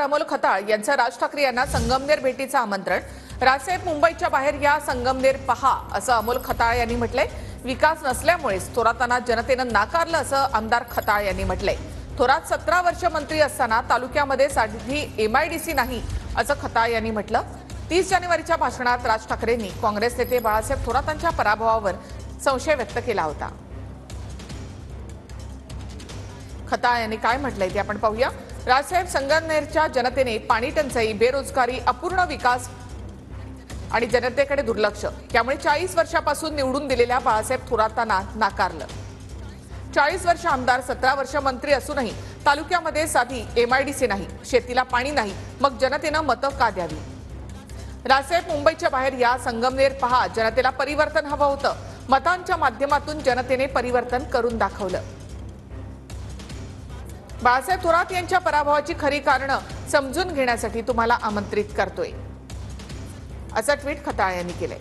अमोल खताळ यांचं राज ठाकरे यांना संगमनेर भेटीचं आमंत्रण। राजसाहेब मुंबईच्या बाहेर या, संगमनेर पहा असं अमोल खताळ यांनी म्हटलंय। विकास नसल्यामुळेच थोरातांना जनतेनं नाकारलं असं आमदार खताळ यांनी म्हटलंय। थोरात 17 वर्ष मंत्री असताना तालुक्यामध्ये साधी MIDC नाही असं खताळ यांनी म्हटलं। 30 जानेवारीच्या भाषणात राज ठाकरेंनी काँग्रेस नेते बाळासाहेब थोरातांच्या पराभवावर संशय व्यक्त केला होता। खताळ यांनी काय म्हटलंय ते आपण पाहूया। राजसाहेब, संगमनेरच्या जनतेने पाणी टंचाई, बेरोजगारी, अपूर्ण विकास आणि जनतेकडे दुर्लक्ष, त्यामुळे 40 वर्षापासून निवडून दिलेल्या बाळासाहेब थोरातांना नाकारलं। 40 वर्ष आमदार, 17 वर्ष मंत्री असूनही तालुक्यामध्ये साधी MIDC नाही, शेतीला पाणी नाही, मग जनतेनं मतं का द्यावी? राजसाहेब मुंबईच्या बाहेर या, संगमनेर पहा, जनतेला परिवर्तन हवं होतं। मतांच्या माध्यमातून जनतेने परिवर्तन करून दाखवलं। बाळासाहेब थोरात यांच्या पराभवाची खरी कारणं समजून घेण्यासाठी तुम्हाला आमंत्रित करतोय, असं ट्विट खताळ यांनी केलंय।